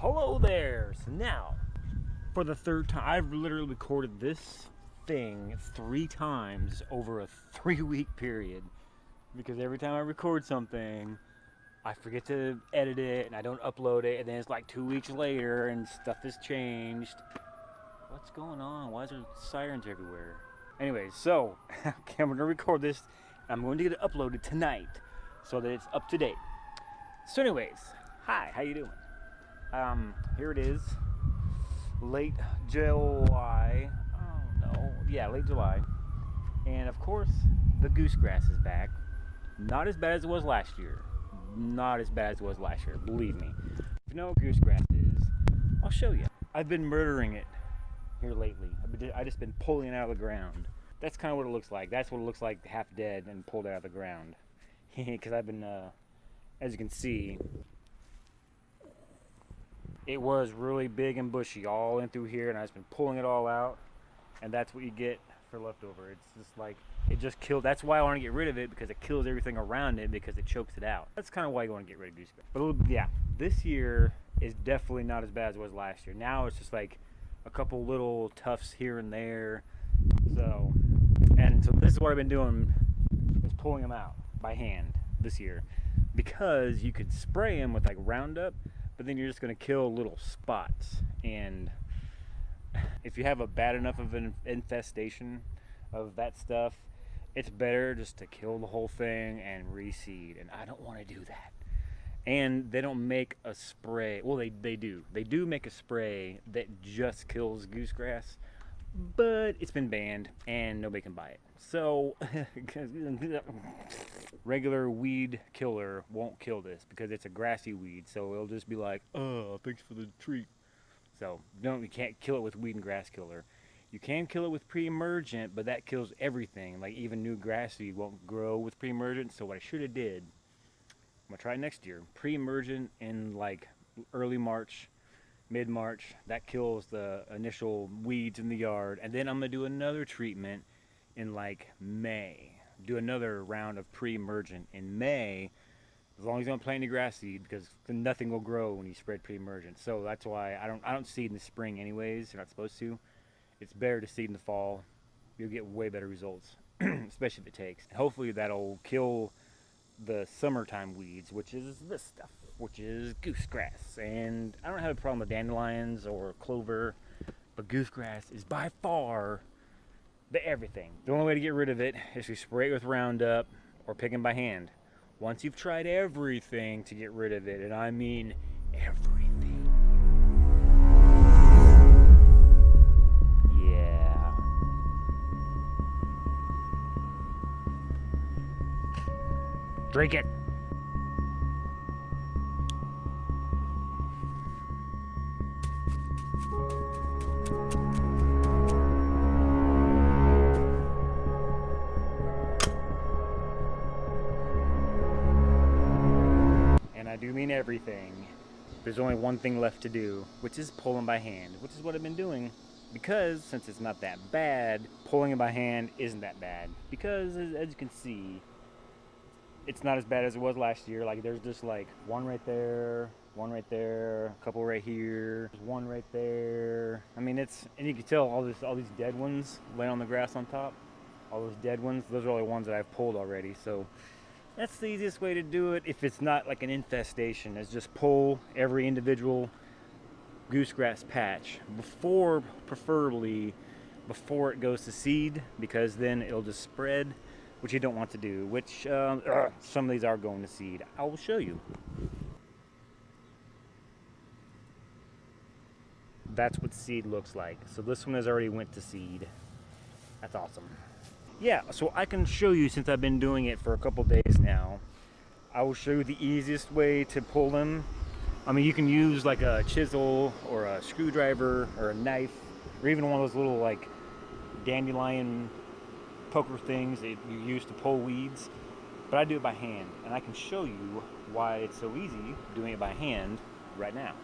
Hello there! So now, for the third time, I've literally recorded this thing 3 times over a 3-week period. Because every time I record something, I forget to edit it and I don't upload it, and then it's like 2 weeks later and stuff has changed. What's going on? Why is there sirens everywhere? Anyways, so okay, I'm gonna record this. I'm going to get it uploaded tonight so that it's up to date. So anyways, hi, how you doing? Here it is, late July. Oh no, yeah, late July. And of course, the goosegrass is back. Not as bad as it was last year. Not as bad as it was last year, believe me. If you know what goosegrass is, I'll show you. I've been murdering it here lately. I've just been pulling it out of the ground. That's kind of what it looks like. That's what it looks like, half dead and pulled out of the ground. Because I've been, as you can see, it was really big and bushy all in through here, and I've just been pulling it all out, and that's what you get for leftover. It's just like, it just killed. That's why I want to get rid of it, because it kills everything around it, because it chokes it out. That's kind of why you want to get rid of goosegrass. But yeah, this year is definitely not as bad as it was last year. Now it's just like a couple little tufts here and there. So this is what I've been doing, is pulling them out by hand this year, because you could spray them with like Roundup, but then you're just going to kill little spots. And if you have a bad enough of an infestation of that stuff, it's better just to kill the whole thing and reseed, and I don't want to do that. And they don't make a spray. Well, they do make a spray that just kills goosegrass, but it's been banned and nobody can buy it. So regular weed killer won't kill this, because it's a grassy weed, so it'll just be like, oh, thanks for the treat. So you can't kill it with weed and grass killer. You can kill it with pre-emergent, but that kills everything. Like even new grassy won't grow with pre-emergent. So what I should have did, I'm gonna try next year, pre-emergent in like early March, mid-March. That kills the initial weeds in the yard, and then I'm gonna do another treatment in like May. Do another round of pre-emergent in May, as long as you don't plant any grass seed, because nothing will grow when you spread pre-emergent. So that's why I don't seed in the spring anyways. You're not supposed to. It's better to seed in the fall. You'll get way better results, especially if it takes. Hopefully that'll kill the summertime weeds, which is this stuff, which is goosegrass. And I don't have a problem with dandelions or clover, but goosegrass is by far the everything. The only way to get rid of it is to spray it with Roundup or pick them by hand. Once you've tried everything to get rid of it, and I mean everything. Yeah. Drink it. I do mean everything. There's only one thing left to do, which is pull them by hand, which is what I've been doing, because since it's not that bad, pulling them by hand isn't that bad, because as you can see, it's not as bad as it was last year. Like there's just like one right there, a couple right here, one right there. I mean, and you can tell all these dead ones laying on the grass on top, all those dead ones, those are all the ones that I've pulled already. So that's the easiest way to do it if it's not like an infestation, is just pull every individual goosegrass patch preferably before it goes to seed, because then it'll just spread, which you don't want to do, which some of these are going to seed. I will show you. That's what seed looks like. So this one has already went to seed. That's awesome. Yeah, so I can show you, since I've been doing it for a couple days now, I will show you the easiest way to pull them. I mean, you can use like a chisel or a screwdriver or a knife, or even one of those little like dandelion poker things that you use to pull weeds, but I do it by hand, and I can show you why it's so easy doing it by hand right now.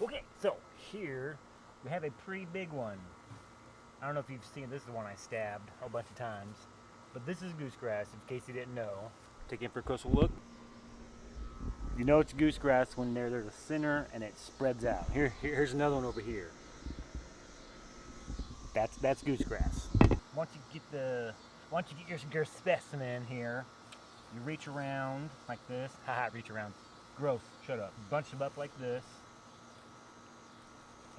Okay, so here we have a pretty big one. I don't know if you've seen, this is the one I stabbed a bunch of times, but this is goosegrass, in case you didn't know. Take in for a closer look. You know it's goosegrass when there's a center and it spreads out. Here's another one over here. That's goosegrass. Once you get your specimen here, you reach around like this. Haha, reach around. Gross. Shut up. Bunch them up like this,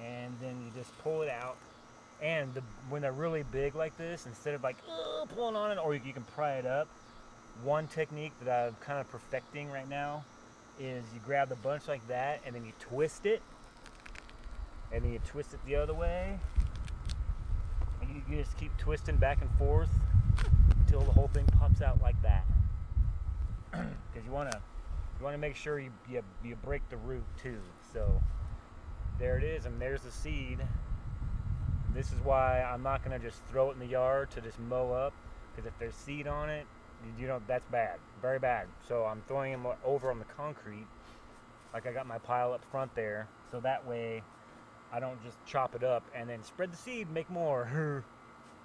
and then you just pull it out. And when they're really big like this, instead of like pulling on it, or you can pry it up. One technique that I'm kind of perfecting right now is you grab the bunch like that, and then you twist it, and then you twist it the other way, and you just keep twisting back and forth until the whole thing pops out like that. Because you want to make sure you break the root too. So there it is, and there's the seed. This is why I'm not going to just throw it in the yard to just mow up, because if there's seed on it, that's bad, very bad. So I'm throwing them over on the concrete, like I got my pile up front there, so that way I don't just chop it up and then spread the seed, make more.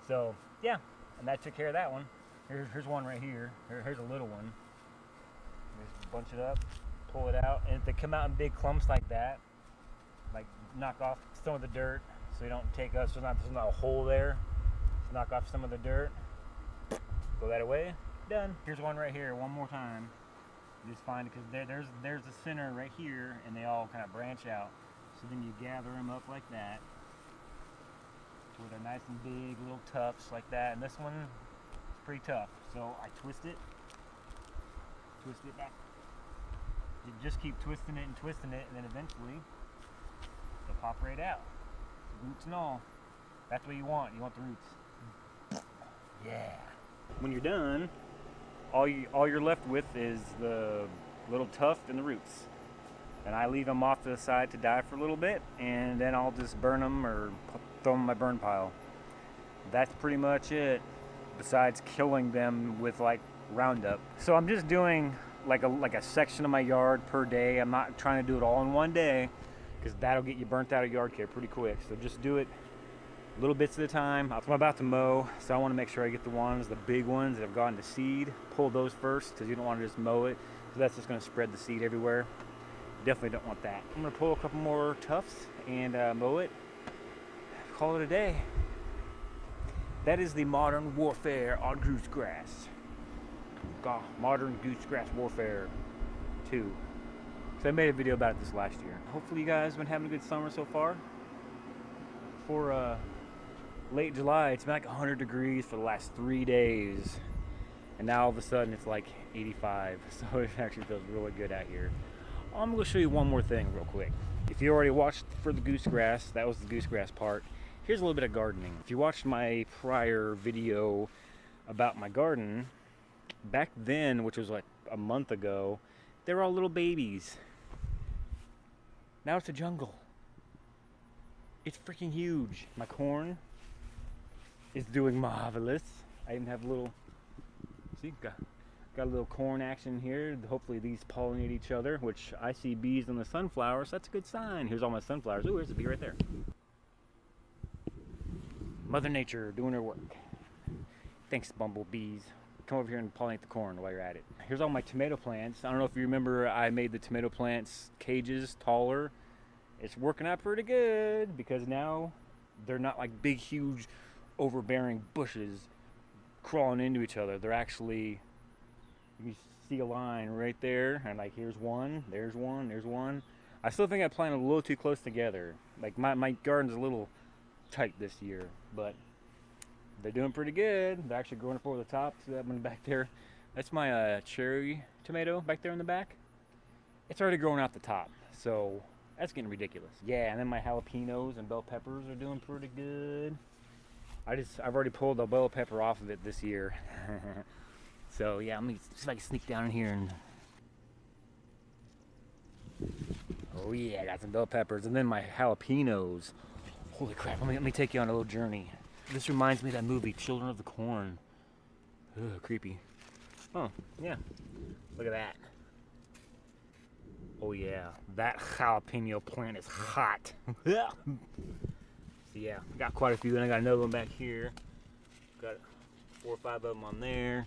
So yeah, and that took care of that one. Here's one right here. Here's a little one. Just bunch it up, pull it out, and if they come out in big clumps like that, like knock off some of the dirt, so you don't take us. There's not a hole there. Just knock off some of the dirt. Throw that away. Done. Here's one right here. One more time. You just find it, because there's the center right here, and they all kind of branch out. So then you gather them up like that, where they're nice and big, little tufts like that. And this one is pretty tough. So I twist it back. You just keep twisting it, and then eventually they'll pop right out. Roots and all. That's what you want. You want the roots. Yeah. When you're done, all you're left with is the little tuft and the roots. And I leave them off to the side to die for a little bit, and then I'll just burn them or throw them in my burn pile. That's pretty much it, besides killing them with like Roundup. So I'm just doing like a section of my yard per day. I'm not trying to do it all in one day, because that'll get you burnt out of yard care pretty quick. So just do it little bits at a time. I'm about to mow, so I want to make sure I get the big ones that have gotten to seed. Pull those first, because you don't want to just mow it, because that's just going to spread the seed everywhere. Definitely don't want that. I'm going to pull a couple more tufts and mow it. Call it a day. That is the modern warfare on goosegrass. Modern goosegrass warfare 2. So I made a video about it this last year. Hopefully you guys have been having a good summer so far. For late July, it's been like 100 degrees for the last 3 days, and now all of a sudden it's like 85, so it actually feels really good out here. I'm going to show you one more thing real quick. If you already watched for the goosegrass, that was the goosegrass part. Here's a little bit of gardening. If you watched my prior video about my garden, back then, which was like a month ago, they were all little babies. Now it's a jungle. It's freaking huge. My corn is doing marvelous. I even have a little, see, got a little corn action here. Hopefully these pollinate each other, which I see bees on the sunflowers. So that's a good sign. Here's all my sunflowers. Ooh, there's a bee right there. Mother Nature doing her work. Thanks, bumblebees. Come over here and pollinate the corn while you're at it. Here's all my tomato plants. I don't know if you remember, I made the tomato plants cages taller. It's working out pretty good, because now they're not like big, huge, overbearing bushes crawling into each other. They're actually, you can see a line right there, and like here's one, there's one, there's one. I still think I planted a little too close together. Like my garden's a little tight this year, but they're doing pretty good. They're actually growing up over the top. See that one back there? That's my cherry tomato back there in the back. It's already growing out the top, so that's getting ridiculous. Yeah, and then my jalapenos and bell peppers are doing pretty good. I've already pulled the bell pepper off of it this year. So yeah, let me see if I can sneak down in here and. Oh yeah, got some bell peppers, and then my jalapenos. Holy crap! Let me take you on a little journey. This reminds me of that movie, Children of the Corn. Ugh, creepy. Oh yeah, look at that. Oh yeah, that jalapeno plant is hot. So yeah, got quite a few, and I got another one back here. Got 4 or 5 of them on there.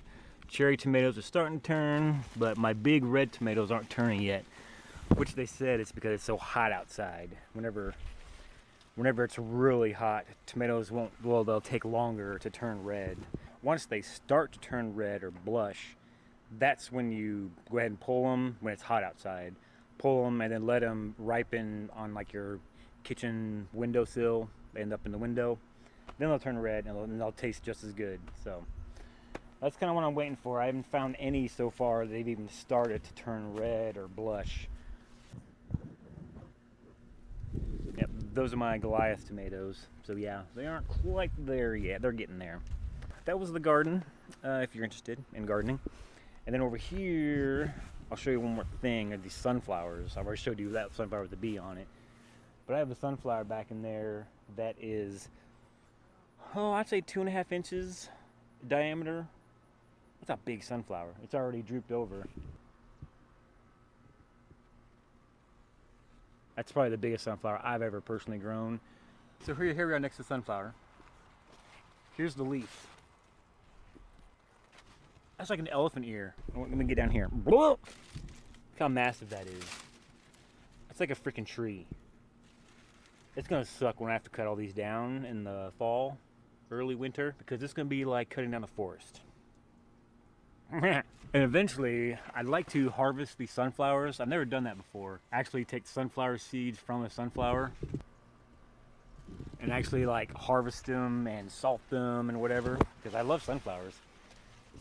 cherry tomatoes are starting to turn, but my big red tomatoes aren't turning yet, which they said it's because it's so hot outside. Whenever it's really hot, tomatoes won't, well, they'll take longer to turn red. Once they start to turn red or blush, that's when you go ahead and pull them when it's hot outside. Pull them and then let them ripen on like your kitchen windowsill. They end up in the window. Then they'll turn red and they'll taste just as good. So that's kind of what I'm waiting for. I haven't found any so far that they've even started to turn red or blush. Yep, those are my Goliath tomatoes. So yeah, they aren't quite there yet. They're getting there. That was the garden, if you're interested in gardening. And then over here, I'll show you one more thing of these sunflowers. I've already showed you that sunflower with the bee on it. But I have a sunflower back in there that is, I'd say 2.5 inches diameter. That's a big sunflower. It's already drooped over. That's probably the biggest sunflower I've ever personally grown. So here we are next to the sunflower. Here's the leaf. That's like an elephant ear. Let me get down here. Look how massive that is. It's like a freaking tree. It's gonna suck when I have to cut all these down in the fall, early winter, because it's gonna be like cutting down a forest. And eventually, I'd like to harvest these sunflowers. I've never done that before. Actually take sunflower seeds from a sunflower and actually like harvest them and salt them and whatever, because I love sunflowers.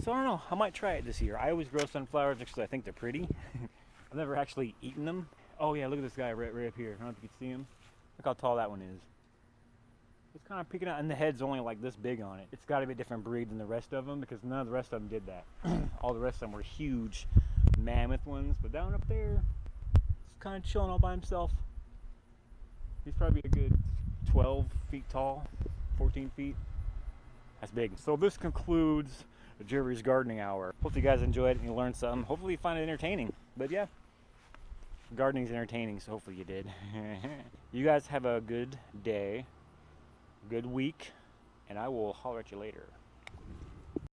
So I don't know, I might try it this year. I always grow sunflowers because I think they're pretty. I've never actually eaten them. Oh yeah, look at this guy right up here. I don't know if you can see him. Look how tall that one is. It's kind of peeking out, and the head's only like this big on it. It's got to be a different breed than the rest of them, because none of the rest of them did that. All the rest of them were huge mammoth ones, but down up there, it's kind of chilling all by himself. He's probably a good 12 feet tall, 14 feet. That's big. So this concludes Jerry's gardening hour. Hope you guys enjoyed it and you learned something. Hopefully you find it entertaining. But yeah, gardening is entertaining, so hopefully you did. You guys have a good day, good week, and I will holler at you later.